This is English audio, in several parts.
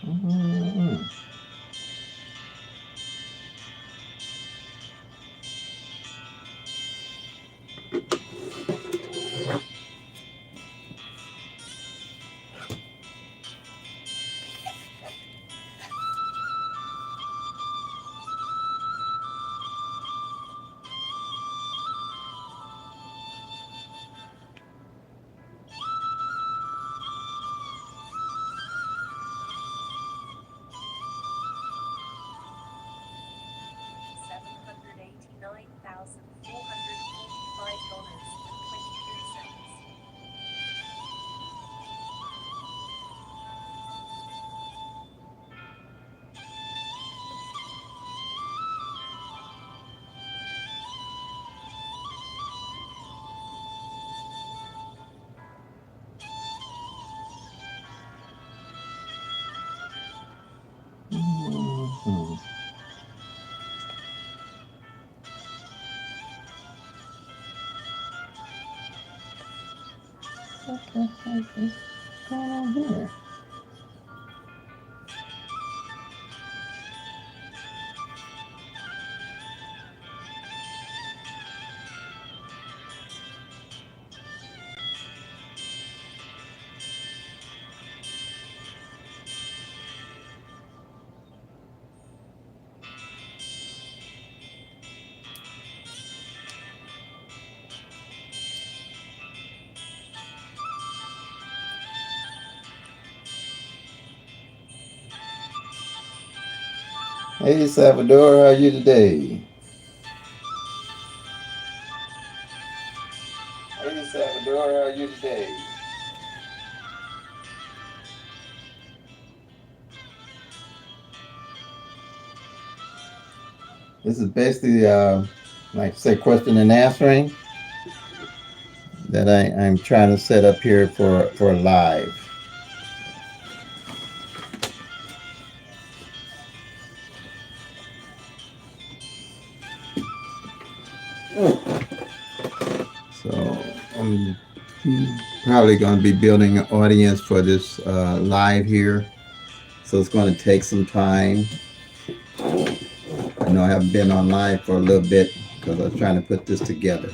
Mm-hmm. Mm-hmm. What the heck is going on here? Hey Salvador, how are you today? Hey Salvador, how are you today? This is basically, like I say, question and answering that I'm trying to set up here for live. So I'm probably going to be building an audience for this live here. So it's going to take some time. I know I haven't been on live for a little bit because I was trying to put this together.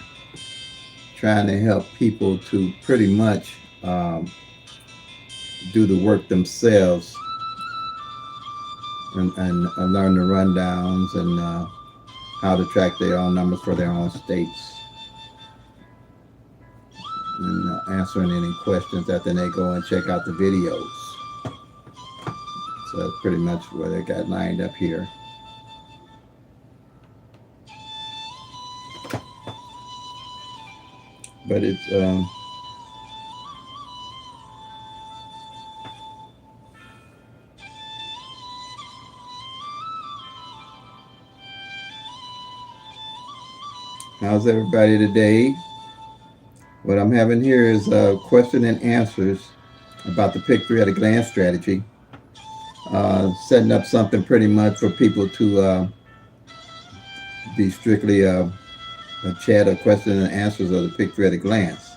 Trying to help people to pretty much do the work themselves and learn the rundowns and how to track their own numbers for their own states and answering any questions after they go and check out the videos. So that's pretty much what they got lined up here. But it's how's everybody today? What I'm having here is question and answers about the PICK-3 at a glance strategy. Setting up something pretty much for people to be strictly a chat or question and answers of the PICK-3 at a glance.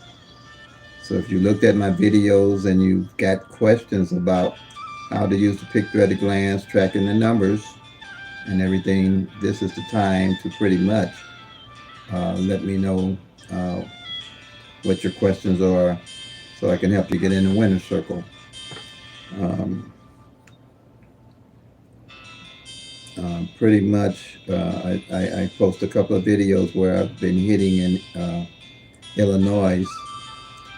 So if you looked at my videos and you've got questions about how to use the PICK-3 at a glance, tracking the numbers and everything, this is the time to pretty much let me know what your questions are so I can help you get in the winner's circle. Um, Pretty much, I post a couple of videos where I've been hitting in Illinois.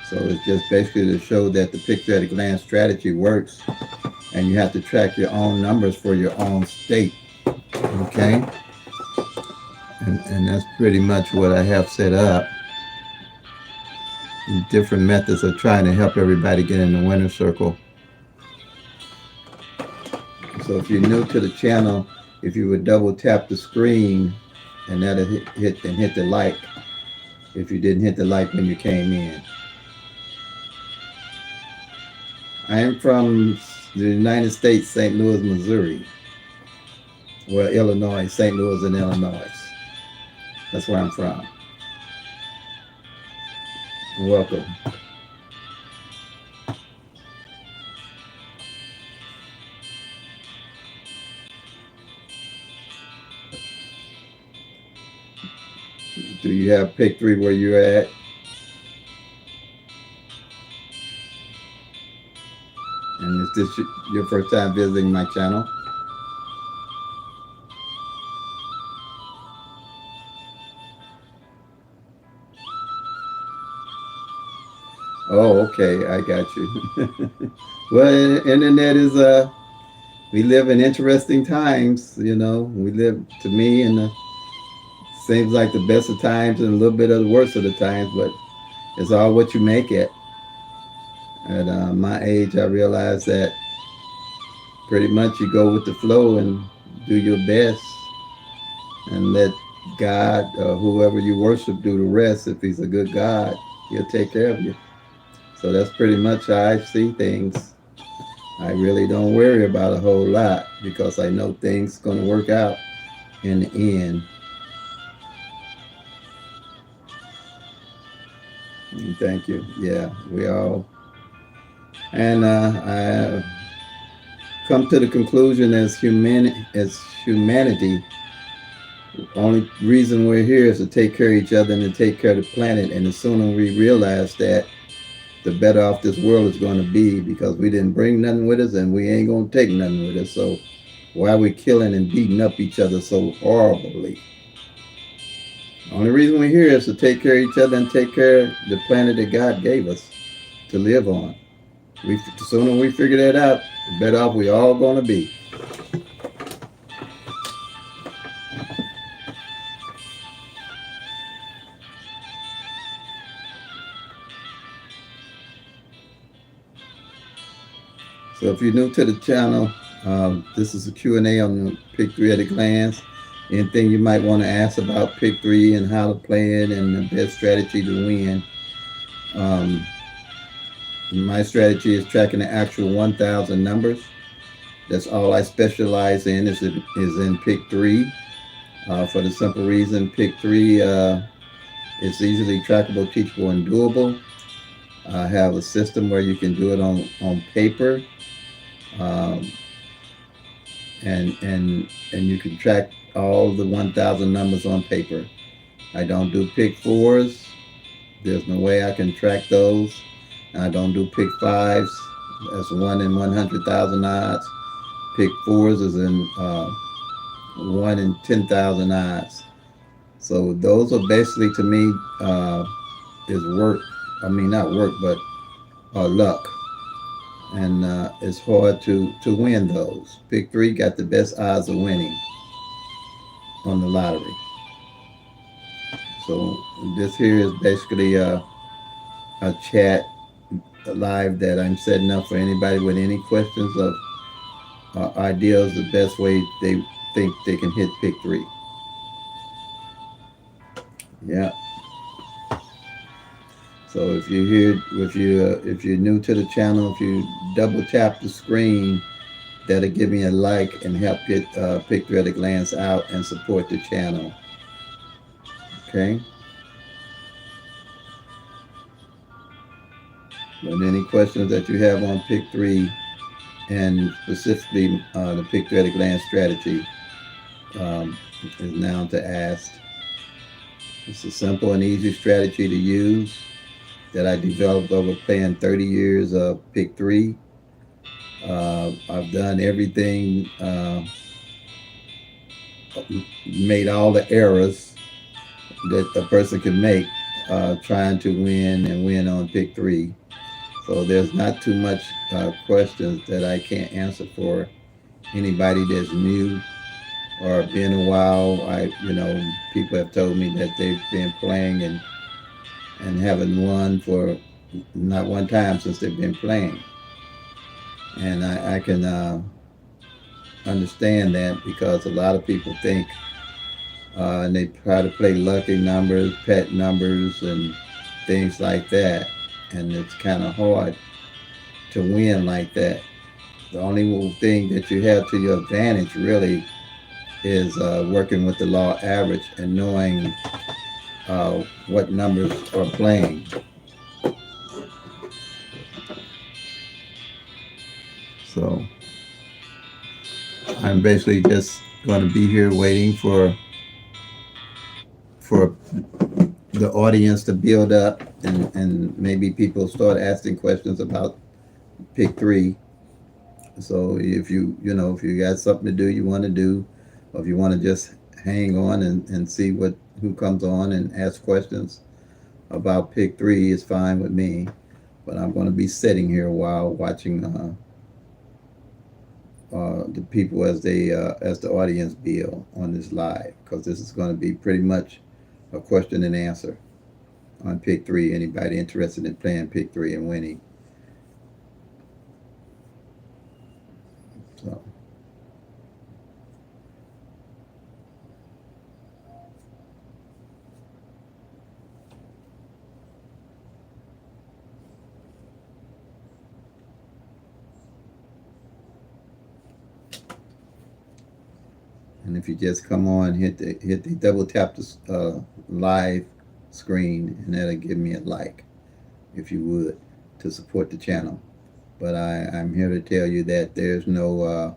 So it's just basically to show that the PICK-3 at a glance strategy works and you have to track your own numbers for your own state. Okay? And that's pretty much what I have set up. Different methods of trying to help everybody get in the winner's circle. So if you're new to the channel, if you would double tap the screen and that'll hit the like if you didn't hit the like when you came in. I am from the United States, St. Louis, Missouri. Well, Illinois, St. Louis and Illinois. That's where I'm from. Welcome. you have PICK-3 where you're at? And is this your first time visiting my channel? Oh, okay, I got you. Well, internet is we live in interesting times. You know, we live to me in the seems like the best of times and a little bit of the worst of the times, but it's all what you make it. At my age, I realized that pretty much you go with the flow and do your best and let God or whoever you worship do the rest. If He's a good God, He'll take care of you. So that's pretty much how I see things. I really don't worry about a whole lot because I know things going to work out in the end. Thank you. Yeah, we all. And I come to the conclusion as humanity, the only reason we're here is to take care of each other and to take care of the planet. And the sooner we realize that, the better off this world is going to be because we didn't bring nothing with us and we ain't going to take nothing with us. So why are we killing and beating up each other so horribly? The only reason we're here is to take care of each other and take care of the planet that God gave us to live on. The sooner we figure that out, the better off we all going to be. So if you're new to the channel, this is a Q&A on the PICK-3 at a glance. Anything you might want to ask about PICK-3 and how to play it and the best strategy to win. My strategy is tracking the actual 1,000 numbers. That's all I specialize in is in PICK-3. For the simple reason, PICK-3 is easily trackable, teachable, and doable. I have a system where you can do it on paper. Um, and you can track all the 1,000 numbers on paper. I don't do PICK-4s. There's no way I can track those. I don't do PICK-5s. That's 1 in 100,000 odds. PICK-4s is in 1 in 10,000 odds. So those are basically, to me, is work. I mean, not work, but luck. And it's hard to win those. PICK-3 got the best odds of winning on the lottery. So this here is basically a chat live that I'm setting up for anybody with any questions of ideas, the best way they think they can hit PICK-3. Yeah. So if you're here, if you're new to the channel, if you double tap the screen, that'll give me a like and help get PICK-3 at a glance out and support the channel. Okay. But any questions that you have on PICK-3 and specifically the PICK-3 at a glance strategy is now to ask. It's a simple and easy strategy to use that I developed over playing 30 years of PICK-3. I've done everything, made all the errors that a person can make trying to win and win on PICK-3. So there's not too much questions that I can't answer for anybody that's new or been a while. People have told me that they've been playing and haven't won for not one time since they've been playing. And I can understand that because a lot of people think and they try to play lucky numbers, pet numbers, and things like that. And it's kind of hard to win like that. The only thing that you have to your advantage really is working with the law average and knowing what numbers are playing. So I'm basically just going to be here waiting for the audience to build up, and maybe people start asking questions about PICK-3. So if if you got something to do you want to do, or if you want to just hang on and see who comes on and ask questions about PICK-3, is fine with me. But I'm going to be sitting here a while watching the people as the audience build on this live, because this is going to be pretty much a question and answer on PICK-3. Anybody interested in playing PICK-3 and winning? So. And if you just come on, hit the double tap the live screen, and that'll give me a like, if you would, to support the channel. But I'm here to tell you that there's no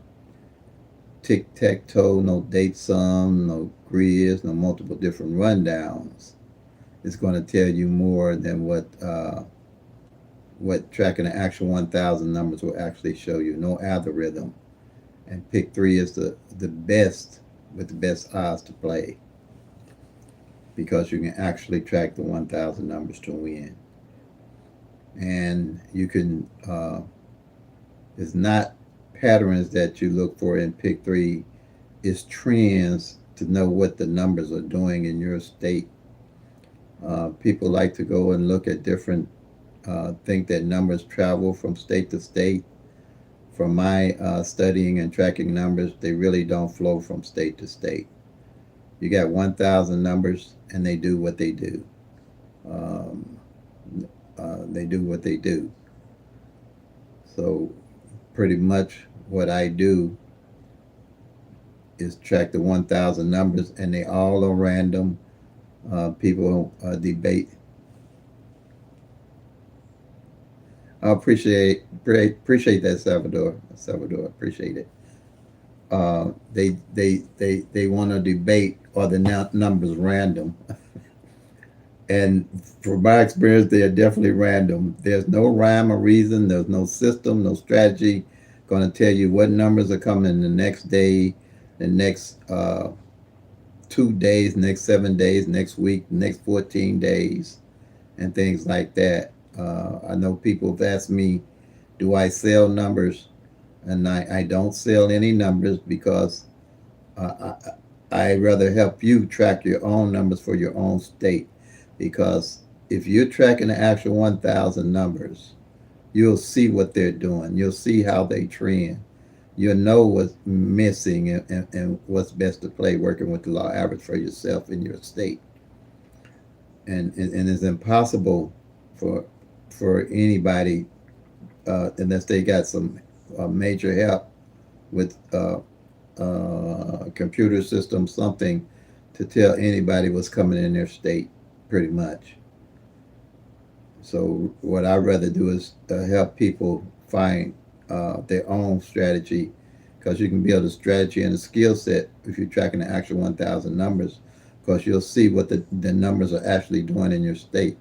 tic-tac-toe, no date sum, no grids, no multiple different rundowns. It's going to tell you more than what tracking the actual 1,000 numbers will actually show you. No algorithm. And PICK-3 is the best, with the best odds to play, because you can actually track the 1,000 numbers to win. And you can, it's not patterns that you look for in PICK-3, it's trends to know what the numbers are doing in your state. People like to go and look at different, think that numbers travel from state to state. From my studying and tracking numbers, they really don't flow from state to state. You got 1,000 numbers, and they do what they do. They do what they do. So pretty much what I do is track the 1,000 numbers, and they all are random. People debate. I appreciate that, Salvador. Salvador, appreciate it. They want to debate, are the numbers random? And from my experience, they are definitely random. There's no rhyme or reason. There's no system, no strategy going to tell you what numbers are coming the next day, the next 2 days, next 7 days, next week, next 14 days, and things like that. I know people have asked me, do I sell numbers? And I don't sell any numbers, because I'd rather help you track your own numbers for your own state. Because if you're tracking the actual 1,000 numbers, you'll see what they're doing. You'll see how they trend. You'll know what's missing, and what's best to play working with the law average for yourself in your state. And it's impossible for anybody, unless they got some major help with computer system, something, to tell anybody what's coming in their state, pretty much. So what I'd rather do is help people find their own strategy, because you can build a strategy and a skill set if you're tracking the actual 1,000 numbers, because you'll see what the numbers are actually doing in your state.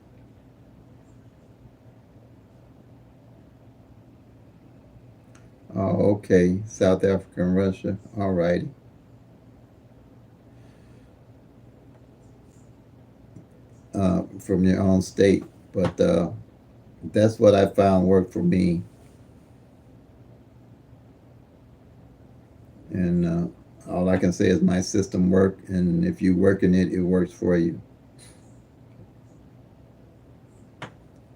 Oh, okay. South Africa and Russia. All righty. From your own state. But that's what I found worked for me. And all I can say is my system worked, and if you work in it, it works for you.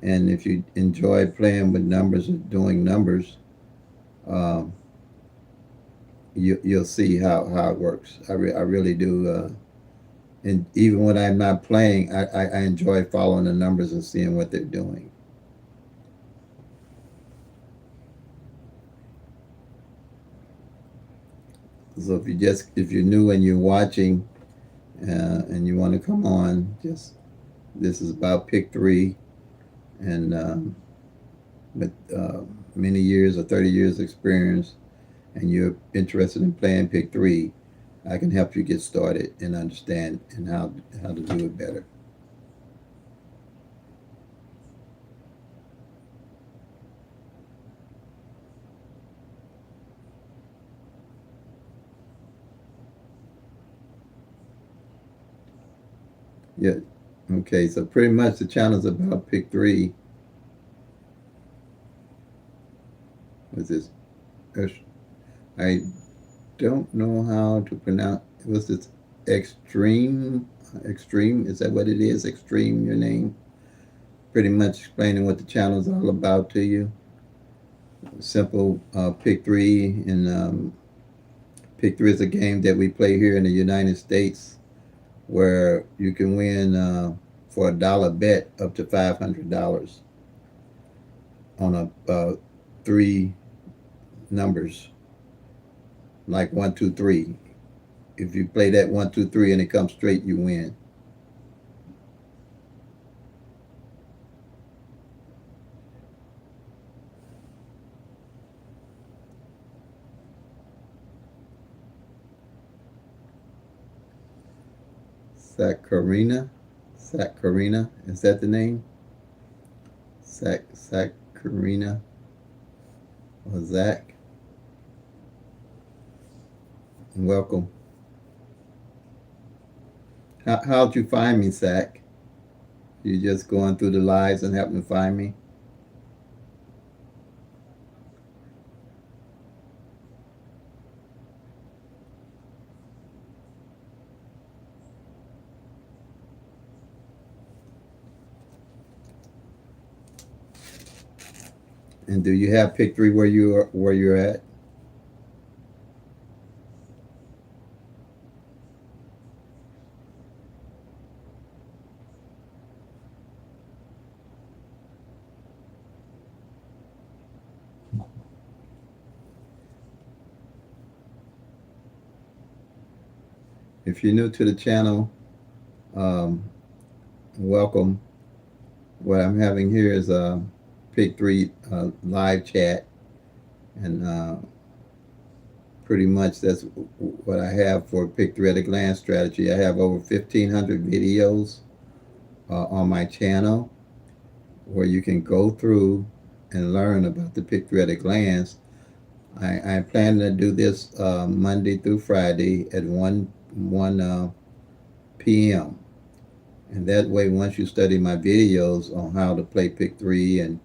And if you enjoy playing with numbers or doing numbers, um, you'll see how it works. I really do. And even when I'm not playing, I enjoy following the numbers and seeing what they're doing. So if you're new and you're watching, and you want to come on, just, this is about PICK-3, and with many years or 30 years experience, and you're interested in playing PICK-3, I can help you get started and understand and how to do it better. Yeah. Okay. So pretty much the challenge about PICK-3 was this. I don't know how to pronounce. It was this extreme. Extreme. Is that what it is? Extreme. Your name. Pretty much explaining what the channel is all about to you. Simple PICK-3 and PICK-3 is a game that we play here in the United States where you can win for $1 bet up to $500 on three numbers like 1, 2, 3. If you play that 1, 2, 3 and it comes straight, you win. Saccharina, Saccharina, is that the name? Saccharina or Zach? Welcome. How'd you find me, Zach? You just going through the lives and happen to find me? And do you have PICK-3 where you're at? If you're new to the channel, um, welcome. What I'm having here is a PICK-3 live chat, and pretty much that's what I have for PICK-3 at a glance strategy. I have over 1,500 videos on my channel where you can go through and learn about the PICK-3 at a glance. I plan to do this Monday through Friday at 1 p.m. And that way, once you study my videos on how to play PICK-3, and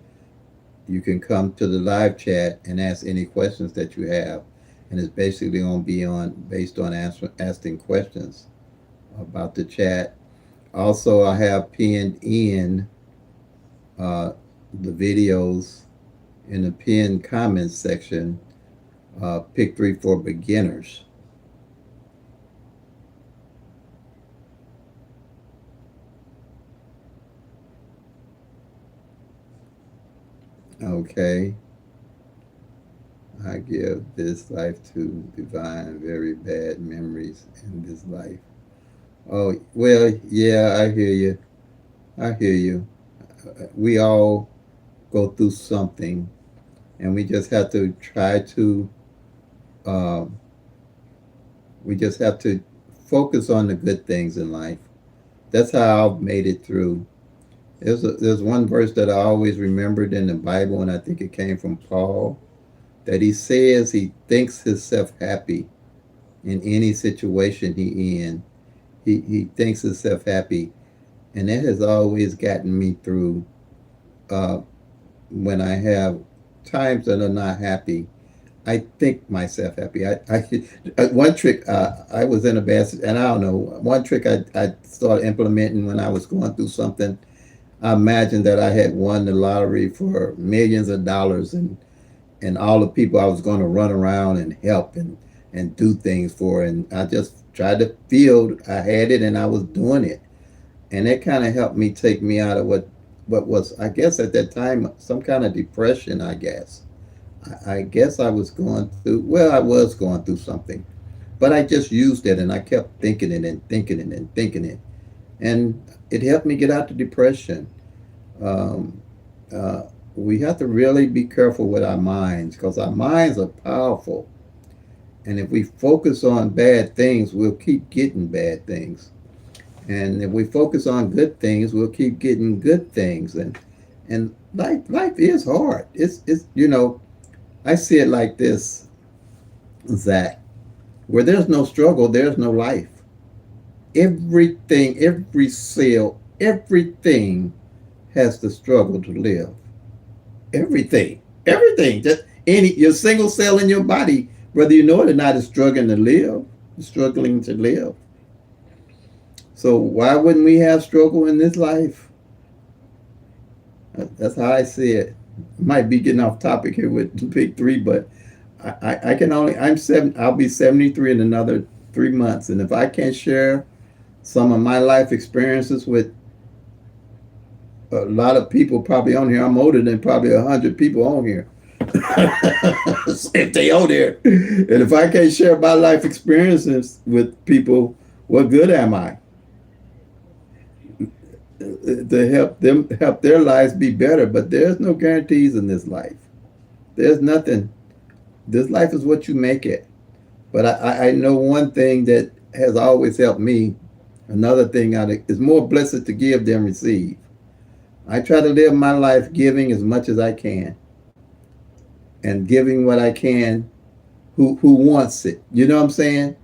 you can come to the live chat and ask any questions that you have. And it's basically going to be based on asking questions about the chat. Also, I have pinned in uh, the videos in the pinned comments section, PICK-3 for beginners. Okay. I give this life to divine, very bad memories in this life. Oh, well, yeah, I hear you. I hear you. We all go through something, and we just have to try to, uh, we just have to focus on the good things in life. That's how I've made it through. There's one verse that I always remembered in the Bible, and I think it came from Paul, that he says he thinks himself happy in any situation he in. He thinks himself happy, and that has always gotten me through uh, when I have times that are not happy. I think myself happy. One trick I was in a bad, and I don't know, one trick I started implementing when I was going through something. I imagined that I had won the lottery for millions of dollars, and all the people I was going to run around and help and do things for. And I just tried to feel I had it and I was doing it. And that kind of helped me take me out of what was, I guess at that time, some kind of depression, I guess. I guess I was going through, well, I was going through something. But I just used it and I kept thinking it and thinking it and thinking it. And it helped me get out of depression. Um, uh, we have to really be careful with our minds because our minds are powerful. And if we focus on bad things, we'll keep getting bad things. And if we focus on good things, we'll keep getting good things. And life is hard. It's I see it like this, Zach. Where there's no struggle, there's no life. Everything, every cell, everything has to struggle to live. Everything, everything. Just any your single cell in your body, whether you know it or not, is struggling to live. Struggling to live. So why wouldn't we have struggle in this life? That's how I see it. Might be getting off topic here with the PICK-3, but I can only I'm seven. I'll be 73 in another 3 months, and if I can't share some of my life experiences with a lot of people probably on here. I'm older than probably 100 people on here. If they on there, and if I can't share my life experiences with people, what good am I to help their lives be better? But there's no guarantees in this life. There's nothing. This life is what you make it. But I know one thing that has always helped me. Another thing is more blessed to give than receive. I try to live my life giving as much as I can, and giving what I can who wants it. You know what I'm saying?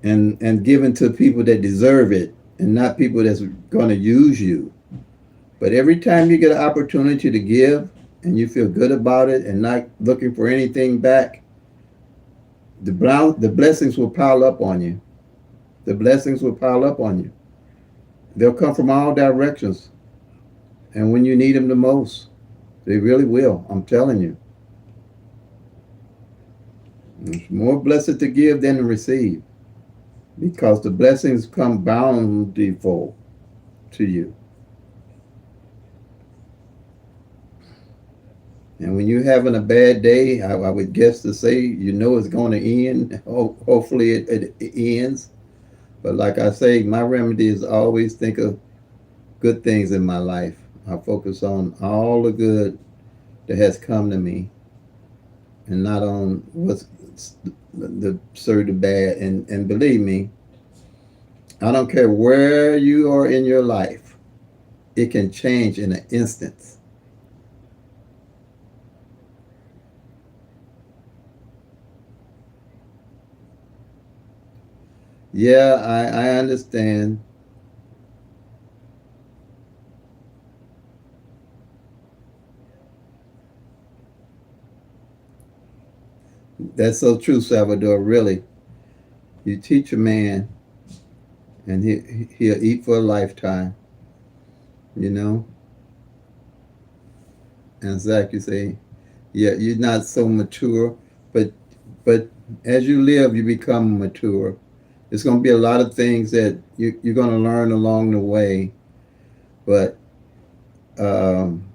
And giving to people that deserve it, and not people that's going to use you. But every time you get an opportunity to give and you feel good about it and not looking for anything back, the blessings will pile up on you. The blessings will pile up on you. They'll come from all directions. And when you need them the most, they really will. I'm telling you. It's more blessed to give than to receive, because the blessings come bountiful to you. And when you're having a bad day, I would guess to say, you know it's going to end. Hopefully it ends. But like I say, my remedy is always think of good things in my life. I focus on all the good that has come to me, and not on what's the sort of bad. And believe me, I don't care where you are in your life, it can change in an instant. Yeah, I understand. That's so true, Salvador. Really, you teach a man, and he'll eat for a lifetime. You know, and Zach, you say, yeah, you're not so mature, but but as you live, you become mature. There's going to be a lot of things that you're going to learn along the way, but um,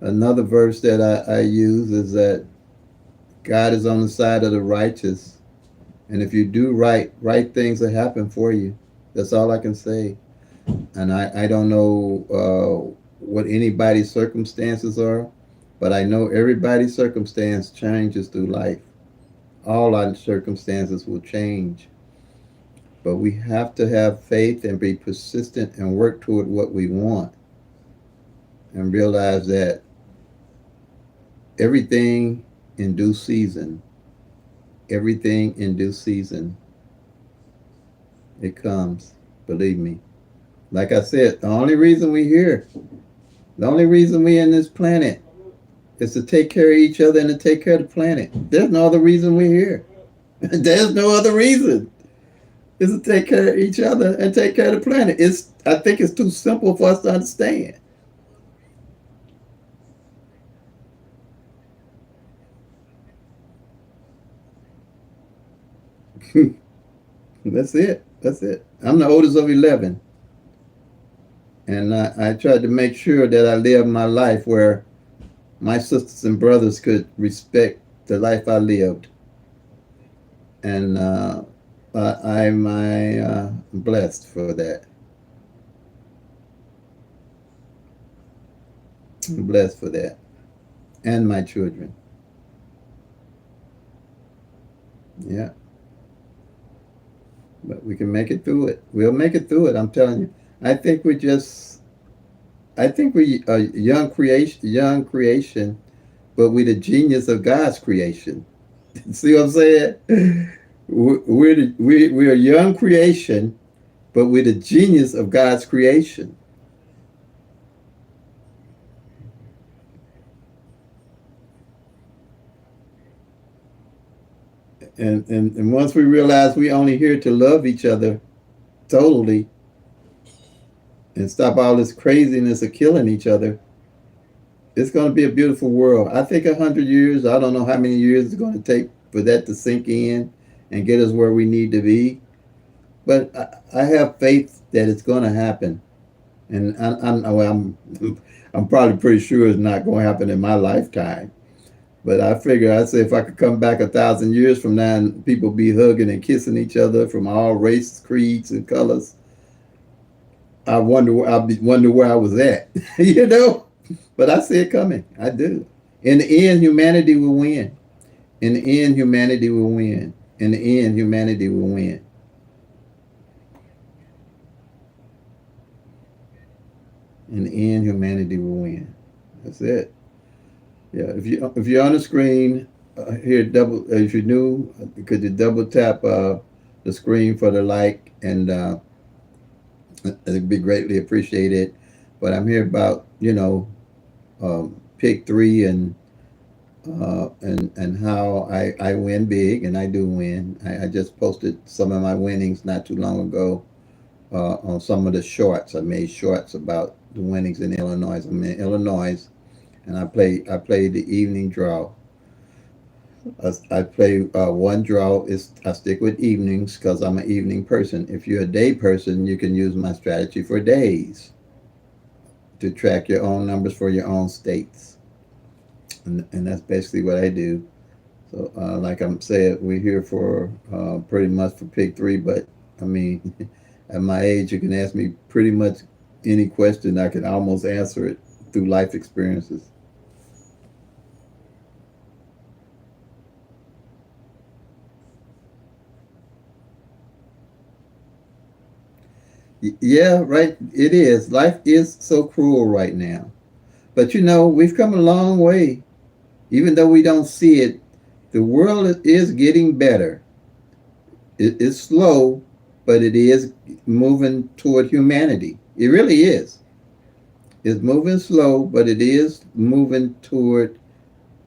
another verse that I use is that God is on the side of the righteous. And if you do right, right things will happen for you. That's all I can say. And I don't know what anybody's circumstances are, but I know everybody's circumstance changes through life. All our circumstances will change. But we have to have faith and be persistent and work toward what we want, and realize that everything in due season, everything in due season, it comes. Believe me. Like I said, the only reason we're here, the only reason we're in this planet is to take care of each other and to take care of the planet. There's no other reason we're here. There's no other reason. Is to take care of each other and take care of the planet. I think it's too simple for us to understand. That's it. That's it. I'm the oldest of 11. And I tried to make sure that I lived my life where my sisters and brothers could respect the life I lived. And I'm blessed for that. I'm blessed for that. And my children. Yeah. But we can make it through it. We'll make it through it. I'm telling you. I think we just. I think we are young creation, but we the genius of God's creation. See what I'm saying? We're a young creation, but we're the genius of God's creation. And once we realize we only here to love each other totally and stop all this craziness of killing each other, it's going to be a beautiful world. I think 100 years. I don't know how many years it's going to take for that to sink in and get us where we need to be. But I have faith that it's going to happen, and I'm probably pretty sure it's not going to happen in my lifetime. But I figure I say if I could come back 1,000 years from now and people be hugging and kissing each other from all races, creeds, and colors, wonder where I was at, you know. But I see it coming. I do. In the end, humanity will win. In the end, humanity will win. In the end, humanity will win. In the end, humanity will win. That's it. Yeah. If you're on the screen here, double if you're new, could you double tap the screen for the like, and it'd be greatly appreciated. But I'm here about pick 3 and how I win big, and I do win. I just posted some of my winnings not too long ago on some of the shorts. I made shorts about the winnings in Illinois. I'm in Illinois, and I play the evening draw. I play one draw. I stick with evenings because I'm an evening person. If you're a day person, you can use my strategy for days to track your own numbers for your own states, and that's basically what I do. So, like I'm saying, we're here for pretty much for pick 3. But I mean, at my age, you can ask me pretty much any question. I can almost answer it through life experiences. Yeah, right. It is. Life is so cruel right now. But we've come a long way. Even though we don't see it, the world is getting better. It's slow, but it is moving toward humanity. It really is. It's moving slow, but it is moving toward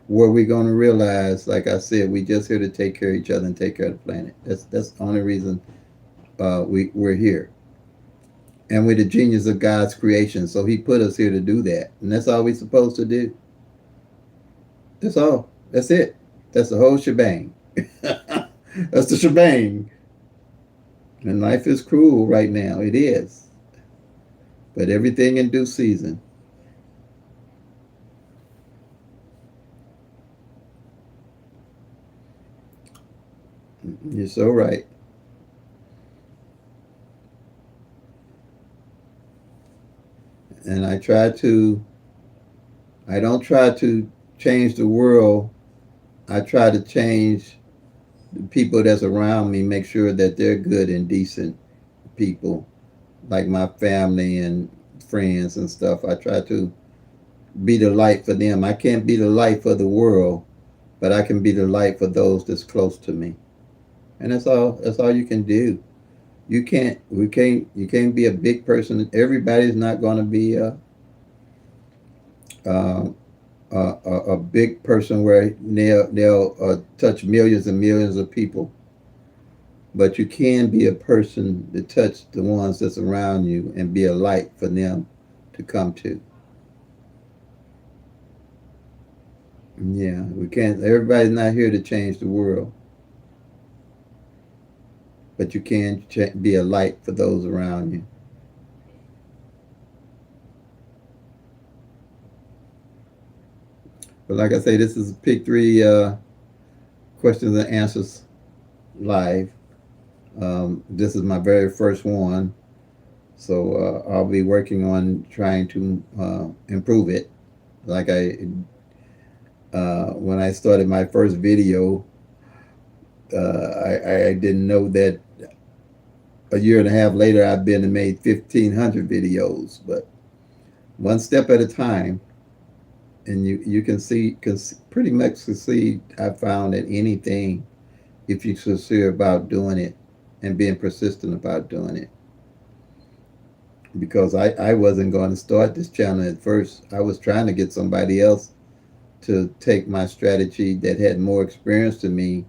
where we're going to realize, like I said, we just here to take care of each other and take care of the planet. That's the only reason we're here. And we're the genius of God's creation. So He put us here to do that. And that's all we're supposed to do. That's all. That's it. That's the whole shebang. That's the shebang. And life is cruel right now. It is. But everything in due season. You're so right. And I don't try to change the world. I try to change the people that's around me, make sure that they're good and decent people, like my family and friends and stuff. I try to be the light for them. I can't be the light for the world, but I can be the light for those that's close to me. And that's all you can do. You can't be a big person. Everybody's not going to be uh, a big person where they'll touch millions and millions of people. But you can be a person that touch the ones that's around you and be a light for them to come to. Yeah, we can't. Everybody's not here to change the world, but you can be a light for those around you. But like I say, this is pick 3 questions and answers live. This is my very first one, so I'll be working on trying to improve it. Like when I started my first video, I didn't know that a year and a half later I've been and made 1,500 videos. But one step at a time, and you can pretty much succeed. I found at anything if you're sincere about doing it and being persistent about doing it. Because I wasn't going to start this channel at first. I was trying to get somebody else to take my strategy that had more experience than me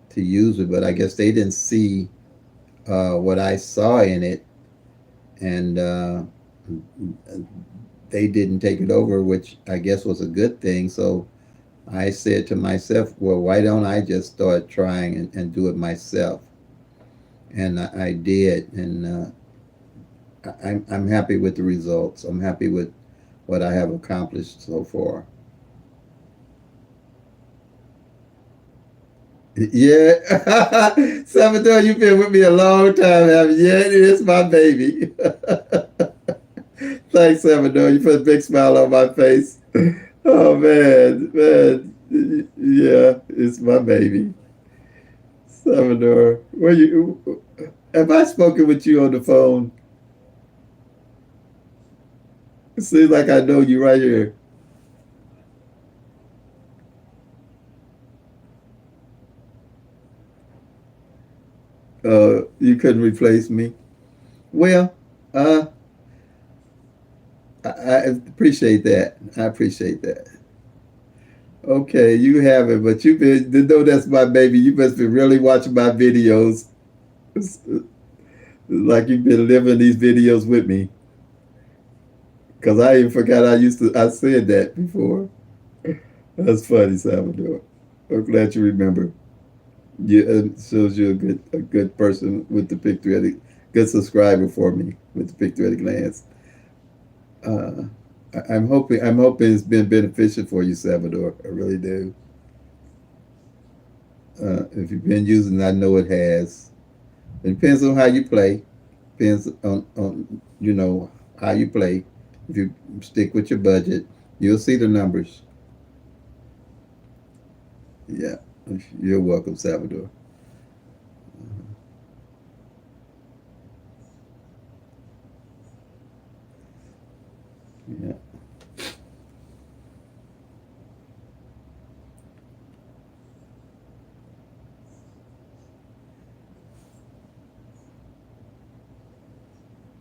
to use it, but I guess they didn't see what I saw in it, and they didn't take it over, which I guess was a good thing. So I said to myself, well, why don't I just start trying and do it myself? And I did, and I'm happy with the results. I'm happy with what I have accomplished so far. Yeah, Salvador, you've been with me a long time, haven't you? Yeah, it is my baby. Thanks, Salvador. You put a big smile on my face. Oh man, yeah, it's my baby, Salvador. Where you? Have I spoken with you on the phone? It seems like I know you right here. You couldn't replace me. Well, uh, I appreciate that. I appreciate that. Okay, you have it, but you been to know that's my baby. You must be really watching my videos, like you've been living these videos with me. Cause I even forgot I used to. I said that before. That's funny, Salvador. I'm glad you remember. Yeah, it shows you a good person with the PICK-3, good subscriber for me with the PICK-3 glance. Uh, I'm hoping it's been beneficial for you, Salvador. I really do. If you've been using it, I know it has. It depends on how you play. Depends on how you play. If you stick with your budget, you'll see the numbers. Yeah, you're welcome, Salvador. Yeah.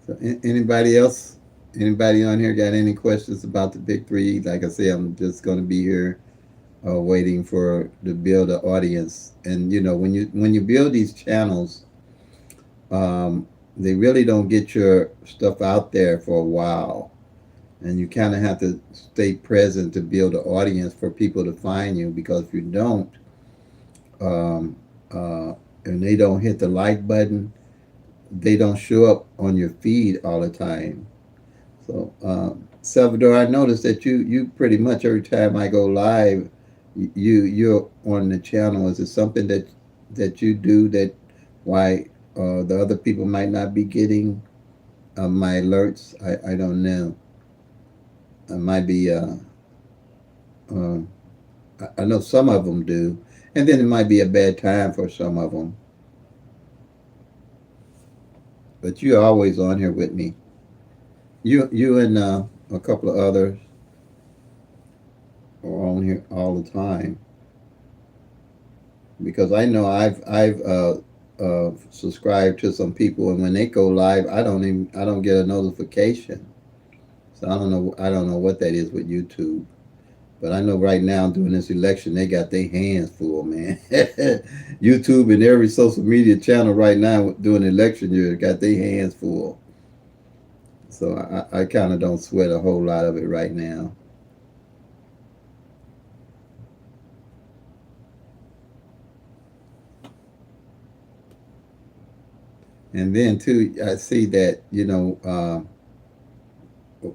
So, anybody else? Anybody on here got any questions about the PICK-3? Like I said, I'm just going to be here waiting for to build an audience. And when you build these channels, they really don't get your stuff out there for a while, and you kind of have to stay present to build an audience for people to find you. Because if you don't, um, uh, and they don't hit the like button, they don't show up on your feed all the time. So, Salvador, I noticed that you pretty much every time I go live, you're on the channel. Is it something that you do that why the other people might not be getting my alerts? I don't know. It might be. Uh, I know some of them do, and then it might be a bad time for some of them. But you're always on here with me. You and a couple of others are on here all the time because I know I've subscribed to some people, and when they go live, I don't get a notification. So I don't know what that is with YouTube. But I know right now during this election they got their hands full, man. YouTube and every social media channel right now during the election year got their hands full. So I kind of don't sweat a whole lot of it right now. And then too, I see that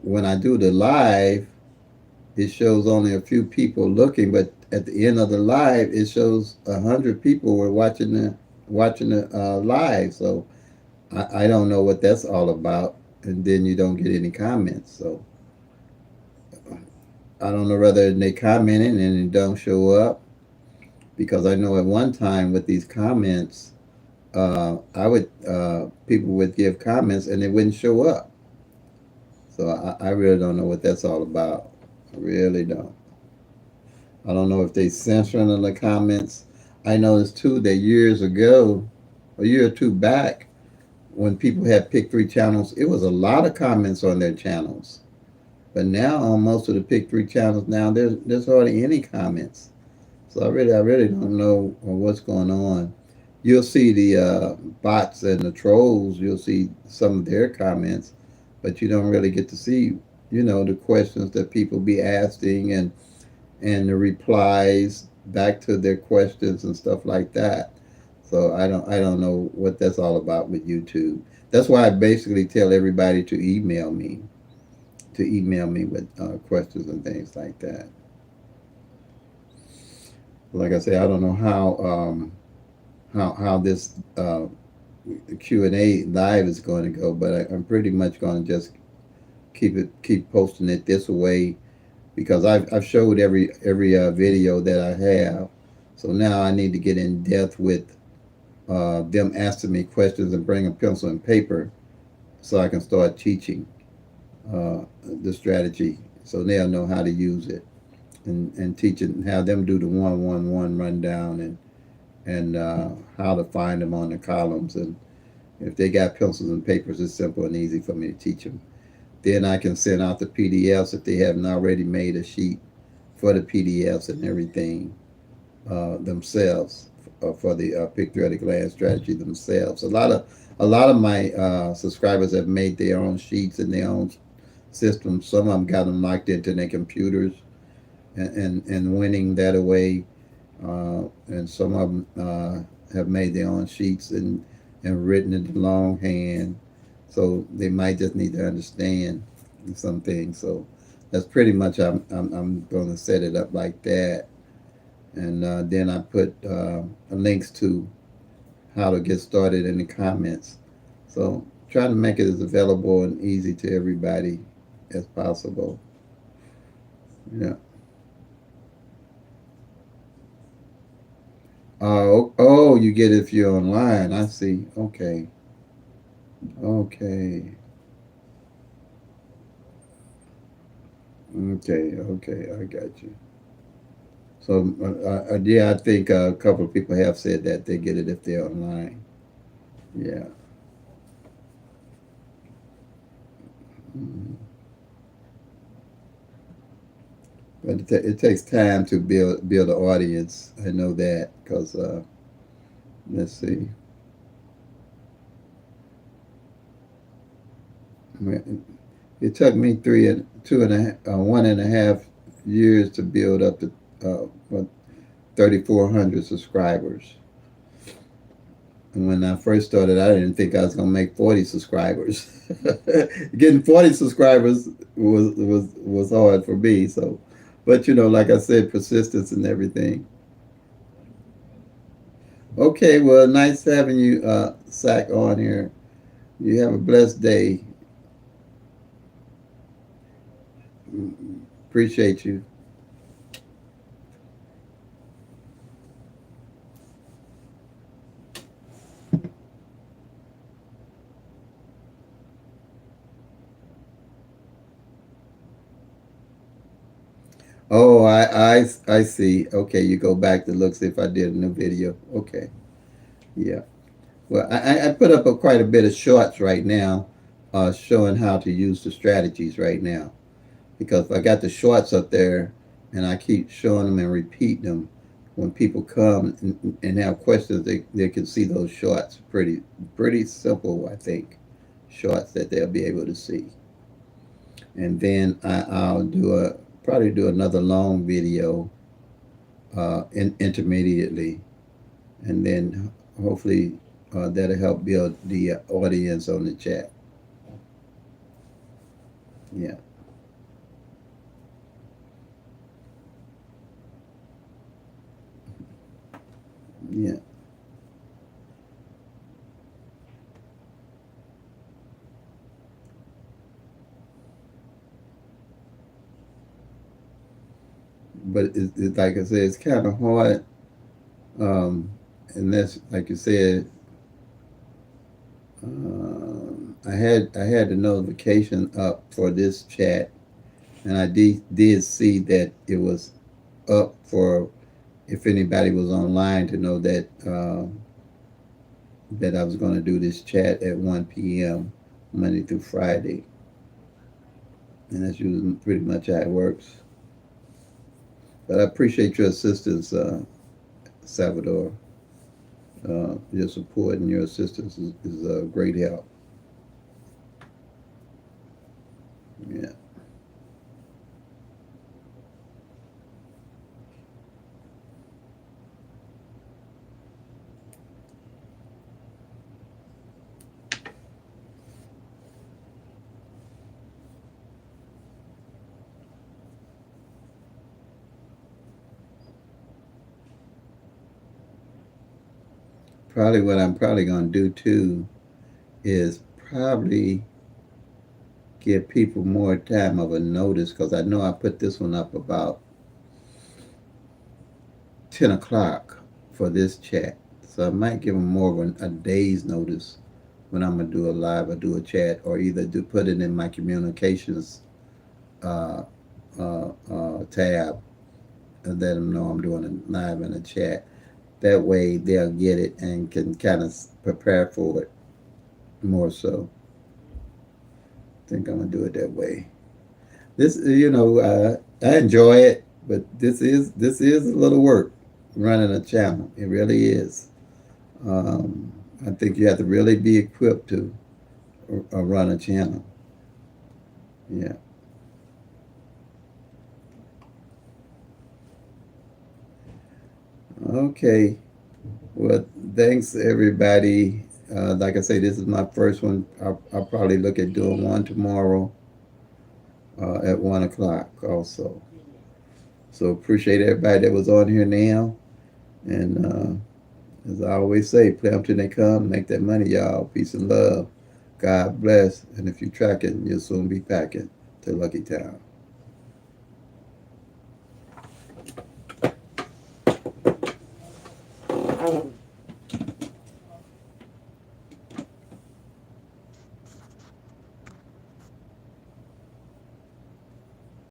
when I do the live, it shows only a few people looking, but at the end of the live, it shows 100 people were watching the live. So I don't know what that's all about. And then you don't get any comments. So I don't know whether they commented and it don't show up, because I know at one time with these comments, I would people would give comments and they wouldn't show up. So I really don't know what that's all about. I really don't. I don't know if they censoring in the comments. I noticed too that years ago, a year or two back, when people had PICK-3 channels, it was a lot of comments on their channels. But now on most of the PICK-3 channels now, there's hardly any comments. So I really don't know what's going on. You'll see the bots and the trolls. You'll see some of their comments, but you don't really get to see, the questions that people be asking and the replies back to their questions and stuff like that. So I don't know what that's all about with YouTube. That's why I basically tell everybody to email me with questions and things like that. Like I say, I don't know how this Q&A live is going to go, but I'm pretty much going to just keep posting it this way because I've showed every video that I have. So now I need to get in depth with them asking me questions and bring a pencil and paper so I can start teaching the strategy so they'll know how to use it and teach it and have them do the 111 rundown and how to find them on the columns. And if they got pencils and papers, it's simple and easy for me to teach them. Then I can send out the PDFs if they haven't already made a sheet for the PDFs and everything themselves for the PICK-3 land strategy themselves. A lot of my subscribers have made their own sheets and their own systems. Some of them got them locked into their computers and winning that away. And some of them have made their own sheets and written it longhand. So they might just need to understand some things. So that's pretty much I'm going to set it up like that. And then I put links to how to get started in the comments. So try to make it as available and easy to everybody as possible. Yeah. Oh, you get it if you're online. I see. Okay. Okay. Okay. Okay. I got you. So, yeah, I think a couple of people have said that they get it if they're online. Yeah. Mhm. But it takes time to build an audience. I know that because let's see, it took me 1.5 years to build up to what 3,400 subscribers. And when I first started, I didn't think I was gonna make 40 subscribers. Getting 40 subscribers was hard for me. So, but like I said, persistence and everything. Okay, well, nice having you, Sack, on here. You have a blessed day. Appreciate you. Oh, I see. Okay, you go back to look see if I did a new video. Okay, yeah. Well, I put up quite a bit of shorts right now, showing how to use the strategies right now because I got the shorts up there, and I keep showing them and repeating them. When people come and have questions, they can see those shorts. Pretty simple, I think, shorts that they'll be able to see. And then I'll probably do another long video intermediately, and then hopefully that'll help build the audience on the chat. Yeah, yeah. But like I said, it's kind of hard. Unless, like you said, I had the notification up for this chat, and I did see that it was up for if anybody was online to know that that I was going to do this chat at 1 p.m. Monday through Friday, and that's usually pretty much how it works. But I appreciate your assistance, Salvador. Your support and your assistance is a great help. Yeah, probably what I'm probably going to do too is probably give people more time of a notice because I know I put this one up about 10 o'clock for this chat. So I might give them more of a day's notice when I'm gonna do a live or do a chat, or either do put it in my communications uh, tab and let them know I'm doing a live and a chat. That way they'll get it and can kind of prepare for it more. So I think I'm gonna do it that way. This, I enjoy it, but this is a little work running a channel. It really is. Um, I think you have to really be equipped to run a channel. Yeah. Okay. Well, thanks everybody. Like I say, this is my first one. I'll probably look at doing one tomorrow at 1 o'clock also. So appreciate everybody that was on here now. And as I always say, play them till they come. Make that money, y'all. Peace and love. God bless. And if you're tracking, you'll soon be packing to Lucky Town.